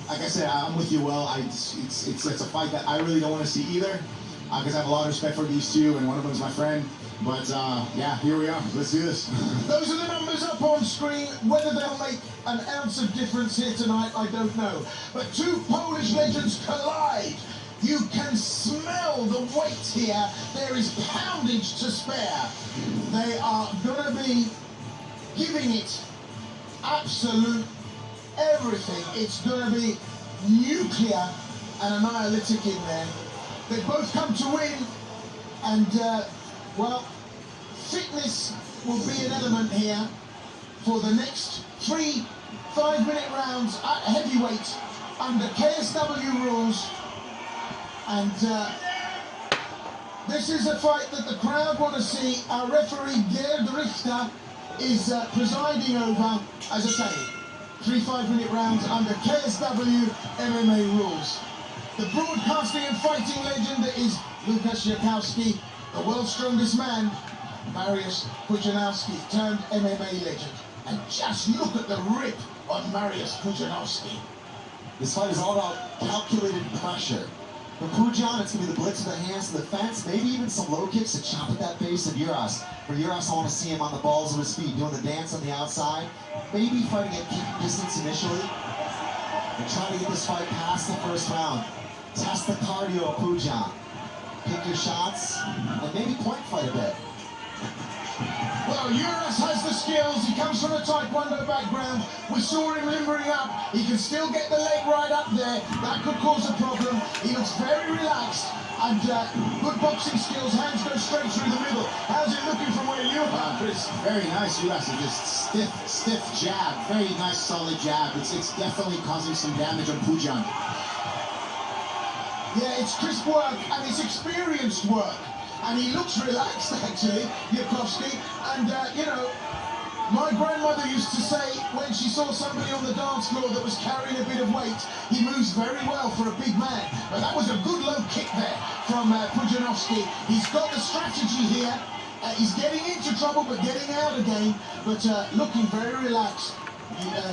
like I said, I'm with you, Will. It's a fight that I really don't want to see either, because I have a lot of respect for these two, and one of them is my friend. But yeah, here we are. Let's do this. Those are the numbers up on screen. Whether they'll make an ounce of difference here tonight, I don't know. But two Polish legends collide. You can smell the weight here. There is poundage to spare. They are going to be giving it absolute everything. It's going to be nuclear and annihilating in there. They both come to win, and well, fitness will be an element here for the next 3 5-minute rounds at heavyweight under KSW rules. And this is a fight that the crowd want to see. Our referee, Gerd Richter, is presiding over, as I say, 3 5-minute rounds under KSW MMA rules. The broadcasting and fighting legend is Łukasz Jakowski, the world's strongest man, Mariusz Pudzianowski, turned MMA legend. And just look at the rip on Mariusz Pudzianowski. This fight is all about calculated pressure. For Pudzian, it's going to be the blitz of the hands to the fence, maybe even some low kicks to chop at that base of Juras. For Juras, I want to see him on the balls of his feet, doing the dance on the outside, maybe fighting at kick distance initially, and trying to get this fight past the first round. Test the cardio of Pudzian. Pick your shots, and maybe point fight a bit. Well, Juras has the skills. He comes from a taekwondo background. We saw him limbering up. He can still get the leg right up there. That could cause a problem. He looks very relaxed. And good boxing skills. Hands go straight through the middle. How's it looking from where you are, Chris? Very nice. Juras is just stiff jab. Very nice, solid jab. It's definitely causing some damage on Pudzian. Yeah, it's crisp work and it's experienced work. And he looks relaxed, actually, Jakowski. And, you know, my grandmother used to say when she saw somebody on the dance floor that was carrying a bit of weight, he moves very well for a big man. But that was a good low kick there from Pudzianowski. He's got the strategy here. He's getting into trouble, but getting out again. But looking very relaxed,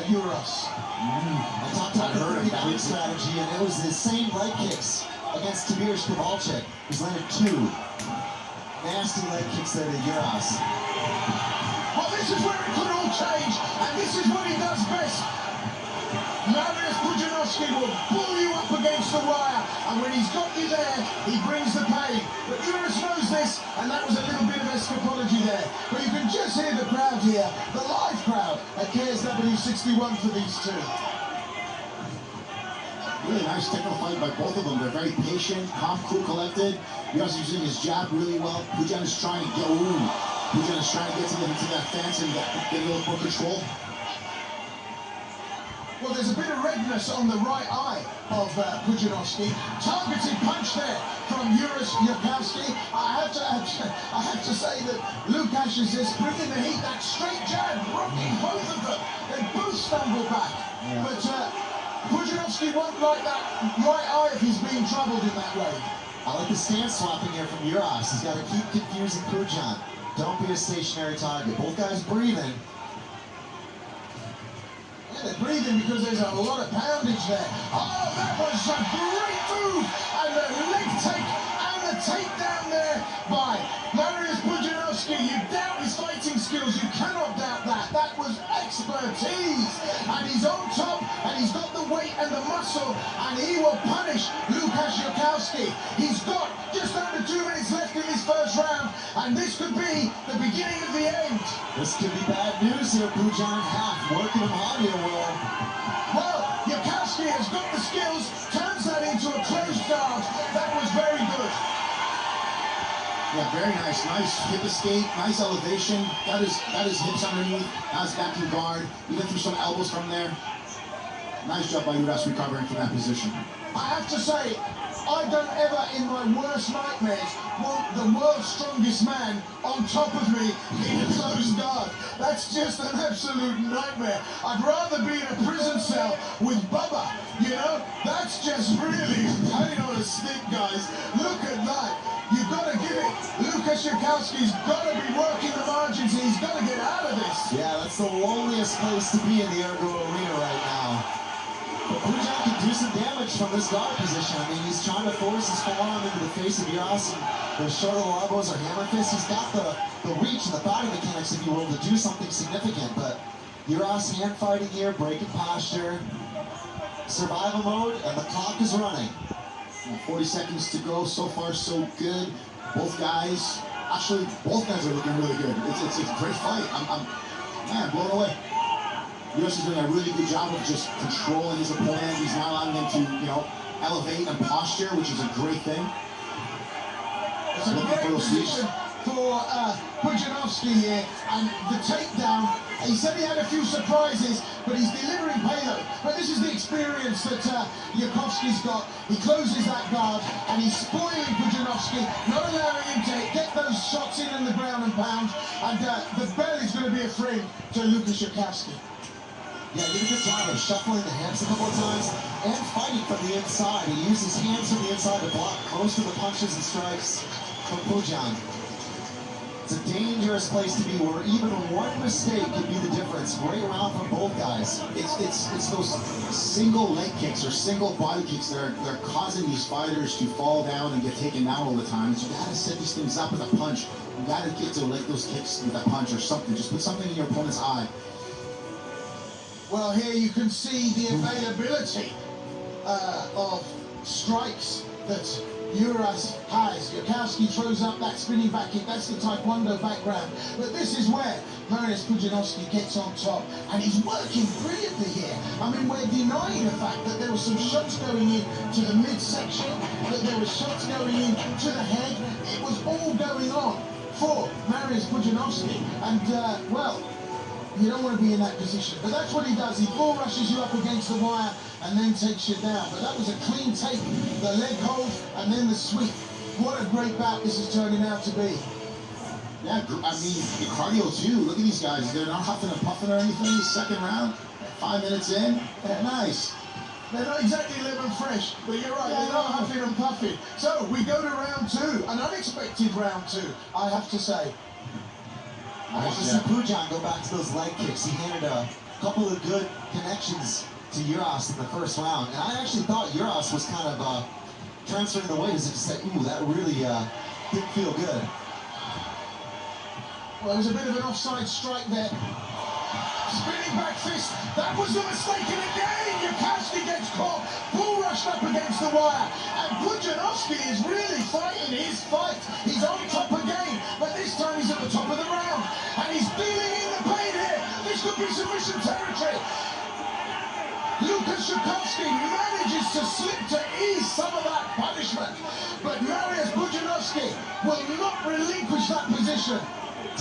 Juras. I talked about a very good strategy, and it was the same leg kicks against Tobias Kowalczyk, who's landed 2 nasty leg kicks there to Juras. Well, this is where it could all change, and this is what he does best. Mariusz Pudzianowski will pull you up against the wire, and when he's got you there, he brings the pain. But Juras knows this, and that was a little bit of escapology there. But you can just hear the crowd here, the live crowd at KSW 61 for these two. Really nice technical fight by both of them. They're very patient, calm, cool, collected. Juras is using his jab really well. Pudzian is trying to get into that fence and get a little more control. Well, there's a bit of redness on the right eye of Pudzianowski. Targeted punch there from Juras Jakowski. I have to say that Łukasz is just bringing the heat. That straight jab, rocking both of them. They both stumble back. Yeah. But Pudzianowski won't like that right eye if he's being troubled in that way. I like the stance swapping here from Juras. He's got to keep confusing Pudzian. Don't be a stationary target. Both guys breathing. Yeah, they're breathing because there's a lot of poundage there. Oh, that was a great move! And the leg take and the takedown there by Mariusz Pudzianowski. You doubt his fighting skills. You cannot doubt that. That was expertise. And he's on top, and he's got the weight and the muscle, and he will punish Łukasz Jakowski. He's got just under 2 minutes left in this first round, and this could be the beginning of the end. This could be bad news here, Pudzian. Half working him hard here, Will. Well, Jakowski has got the skills, turns that into a closed guard. That was very good. Yeah, very nice. Nice hip escape, nice elevation. Got his hips underneath, has back to guard. Even threw some elbows from there. Nice job by Juras recovering from that position. I have to say, I don't ever, in my worst nightmares, want the world's strongest man on top of me in a closed guard. That's just an absolute nightmare. I'd rather be in a prison cell with Bubba, you know? That's just really pain on a stick, guys. Look at that. You've got to give it. Łukasz Jakowski's got to be working the margins. He's got to get out of this. Yeah, that's the loneliest place to be in the Ergo Arena right now. But Pudzian can do some damage from this guard position. I mean, he's trying to force his forearm into the face of Juras, and those short little elbows or hammer fists. He's got the reach and the body mechanics, if you will, to do something significant. But Juras hand fighting here, breaking posture, survival mode, and the clock is running. 40 seconds to go. So far, so good. Both guys are looking really good. It's a great fight. I'm blown away. Juras is doing a really good job of just controlling his opponent. He's not allowing him to, elevate and posture, which is a great thing. It's a great position for Pudzian here, and the takedown. He said he had a few surprises, but he's delivering payload. But this is the experience that Juras got. He closes that guard, and he's spoiling Pudzian, not allowing him to get those shots in the ground and pound. And the bell is going to be a friend to Juras. Yeah, he did a good job of shuffling the hands a couple of times and fighting from the inside. He used his hands from the inside to block most of the punches and strikes from Pudzian. It's a dangerous place to be where even one mistake could be the difference. Great round from both guys. It's those single leg kicks or single body kicks that are causing these fighters to fall down and get taken down all the time. So you gotta set these things up with a punch. You gotta get to like those kicks with a punch or something. Just put something in your opponent's eye. Well, here you can see the availability of strikes that Juras has. Juras throws up that spinning back kick. That's the Taekwondo background. But this is where Mariusz Pudzian gets on top, and he's working brilliantly here. I mean, we're denying the fact that there were some shots going in to the midsection, that there were shots going in to the head. It was all going on for Mariusz Pudzian, and well, you don't want to be in that position. But that's what he does. He bull rushes you up against the wire and then takes you down. But that was a clean take, the leg hold and then the sweep. What a great bout this is turning out to be. Yeah, I mean, the cardio too. Look at these guys. They're not huffing and puffing or anything. Second round, 5 minutes in. Yeah, nice. They're not exactly living fresh, but you're right, they're not huffing and puffing. So we go to round two, an unexpected round two, I have to say. I want to see Pudzian go back to those leg kicks. He handed a couple of good connections to Juras in the first round. And I actually thought Juras was kind of transferring the weight as if to say, ooh, that really didn't feel good. Well, there was a bit of an offside strike there. Spinning back fist, that was the mistake, and again, Juras gets caught, bull rushed up against the wire, and Pudzian is really fighting his fight. He's on top again, but this time he's at the top of the round, and he's dealing in the pain here. This could be submission territory. Juras manages to slip to ease some of that punishment, but Mariusz Pudzian will not relinquish that position.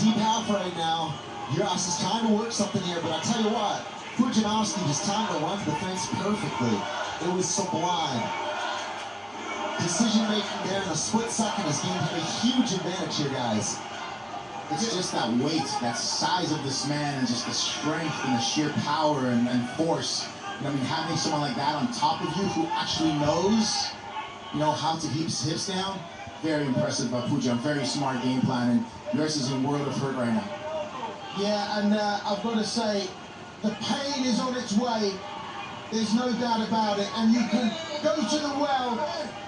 Deep half right now. Juras is trying to work something here, but I tell you what, Pudzian just timed the run to the fence perfectly. It was sublime. Decision making there in a split second has gained him a huge advantage here, guys. It's just that weight, that size of this man, and just the strength and the sheer power and force. I mean, having someone like that on top of you who actually knows, how to keep his hips down, very impressive by Pudzian. Very smart game plan, and Juras is in a world of hurt right now. Yeah, and I've got to say, the pain is on its way. There's no doubt about it. And you can go to the well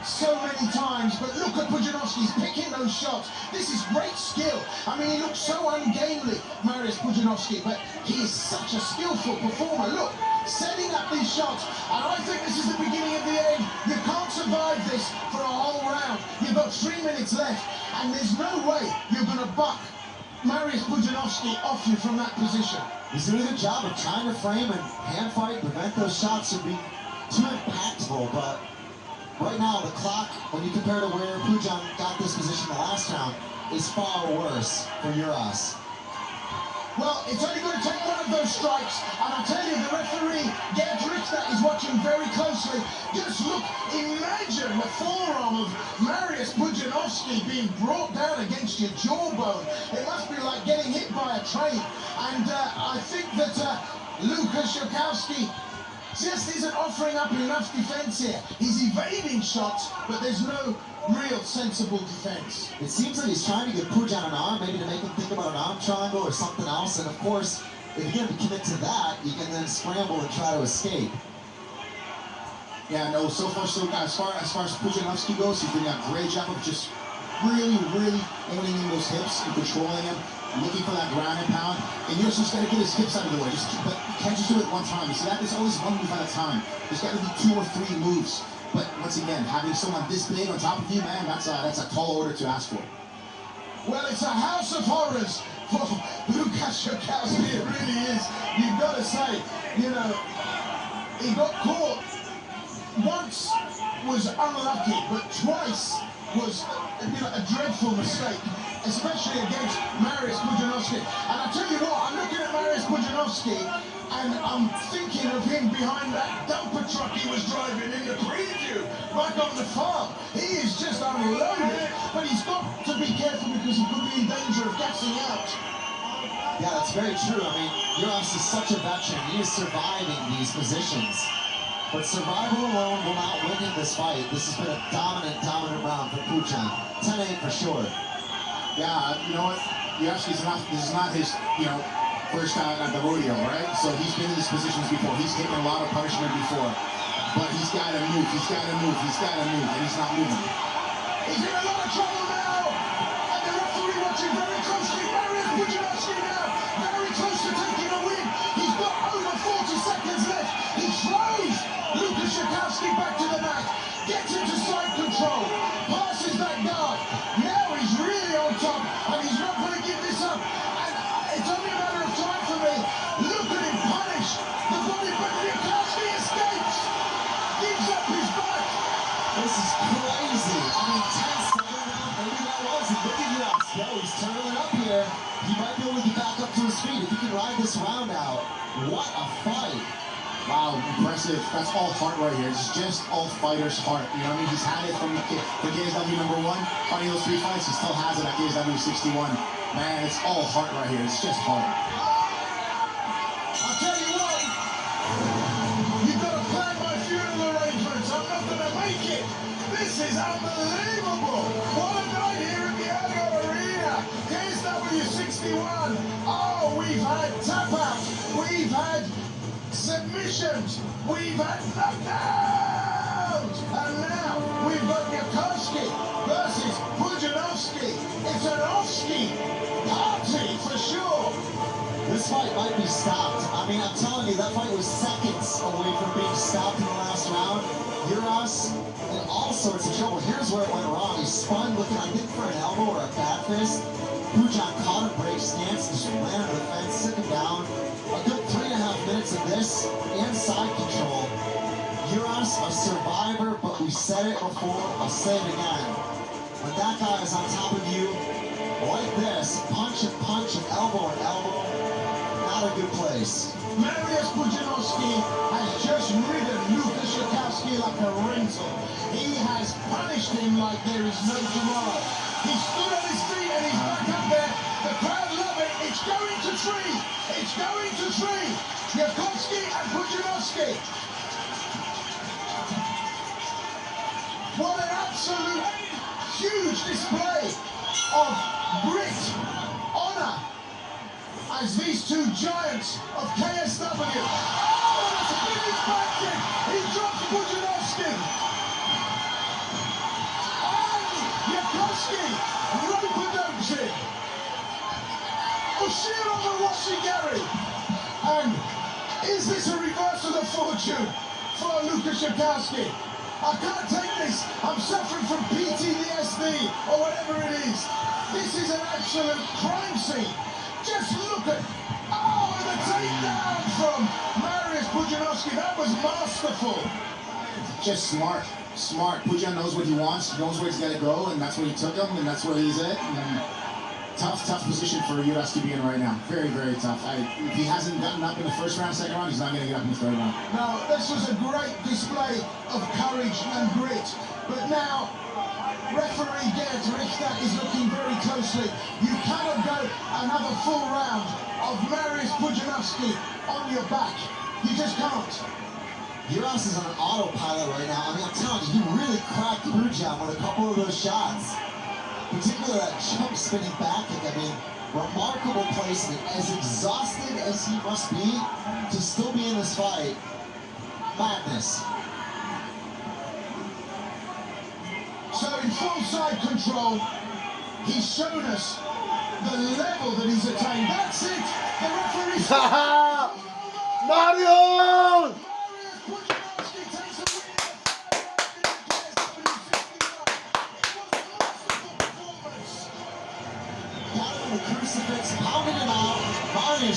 so many times, but look at Pudzian, he's picking those shots. This is great skill. I mean, he looks so ungainly, Mariusz Pudzian, but he is such a skillful performer. Look, setting up these shots, and I think this is the beginning of the end. You can't survive this for a whole round. You've got 3 minutes left, and there's no way you're going to buck Mariusz Pudzian off you from that position. He's doing a good job of trying to frame and hand fight, prevent those shots from being too impactful, but right now the clock, when you compare to where Pudzian got this position the last round, is far worse for Juras. Well, it's only going to take one of those strikes, and I tell you, the referee, Gerd Richter, is watching very closely. Just look, imagine the forearm of Mariusz Pudzian being brought down against your jawbone. It must be like getting hit by a train. And I think that Juras just isn't offering up enough defense here. He's evading shots, but there's no real sensible defense. It seems like he's trying to give Pudzian an arm, maybe to make him think about an arm triangle or something else. And of course, if you're going to commit to that, you can then scramble and try to escape. Yeah, no, so far so good. As far as Pudzian goes, he's doing a great job of just really owning in those hips and controlling him, looking for that ground and pound. And Juras just got to get his hips out of the way. But you can't just do it one time. You see that? There's always one move at a time. There's got to be 2 or 3 moves. But once again, having someone this big on top of you, man, that's a tall order to ask for. Well, it's a house of horrors for Lukas Shakowski. It really is. You've got to say, you know, he got caught. Once was unlucky, but twice was a dreadful mistake, especially against Mariusz Pudzian. And I tell you what, I'm looking at Mariusz Pudzian and I'm thinking of him behind that dumper truck he was driving in the preview back on the farm. He is just unloaded, but he's got to be careful because he could be in danger of gassing out. Yeah, that's very true. I mean, Juras is such a veteran. He is surviving these positions. But survival alone will not win in this fight. This has been a dominant round for Pudzian. 10-8 for sure. Yeah, you know what? Juras is not, this is not his, you know, first time at the rodeo, right? So he's been in these positions before. He's taken a lot of punishment before. But he's got to move, and he's not moving. He's in a lot of trouble now! And the referee watching very closely. Mariusz Pudzian now, very close to taking a win. He's got over 40 seconds left. He throws Lukas Shakowski back to the mat, gets into side control, passes that guard. Now he's really on top, and he's not going to give this up. And it's only a matter of time for me. Look at him punish the body, but Shakowski escapes, gives up his back. This is crazy. I mean, 10-7 round, maybe that was it. Look at Juras. Yo, he's turning it up here. He might be able to get back up to his feet if he can ride this round out. What a fight. Wow, impressive. That's all heart right here. It's just all fighters' heart. You know what I mean? He's had it from the KSW #1. Fighting those 3 fights, he still has it at KSW 61. Man, it's all heart right here. It's just heart. I'll tell you what, you've got to plan my funeral arrangements. I'm not going to make it. This is unbelievable. What a night here at the Allianz Arena. KSW 61. Oh, we've had tap-outs. We've had submissions, we've had knockdowns, and now we've got Shakowski versus Pudzian. It's an off-ski party for sure. This fight might be stopped. I mean, I'm telling you, that fight was seconds away from being stopped in the last round. Juras in all sorts of trouble. Here's where it went wrong. He spun looking, I think, for an elbow or a bat fist. Pudzian caught him, break stance, just ran into the fence, took him down. A good 3.5 minutes of this inside control. Juras, a survivor, but we said it before, I'll say it again. When that guy is on top of you, like this, punch, and elbow, not a good place. Mariusz Pudzian has just ridden Lukas Shakowski like a rental. He has punished him like there is no tomorrow. He stood on his feet and he's back up there. The crowd love it. It's going to 3. It's going to 3. Shakowski and Pudzian. What an absolute huge display of grit, honor, as these 2 giants of KSW. Oh, that's a big impact. He drops Pudzian. Shakowski, rope-a-dope it. Oshiro Gary. And is this a reversal of fortune for Lukas Shakowski? I can't take this. I'm suffering from PTSD or whatever it is. This is an absolute crime scene. Just look at, the takedown from Mariusz Pudzian. That was masterful. Just smart. Pudzian knows what he wants. He knows where he's got to go, and that's where he took him, and that's where he's at. And tough position for Juras to be in right now. Very tough. If he hasn't gotten up in the first round, second round, he's not going to get up in the third round. Now, this was a great display of courage and grit. But now, referee Gerd Richter is looking very closely. You cannot go another full round of Mariusz Pudzian on your back. You just can't. Juras is on an autopilot right now. I mean, I'm telling you, he really cracked Pudzian with a couple of those shots. Particularly that jump spinning back kick. I mean, remarkable placement. As exhausted as he must be to still be in this fight, madness. full side control. He's shown us the level that he's attained. That's it. The referee. Mario! Pudzian takes the win. Down on the crucifix, pounding him out. Mario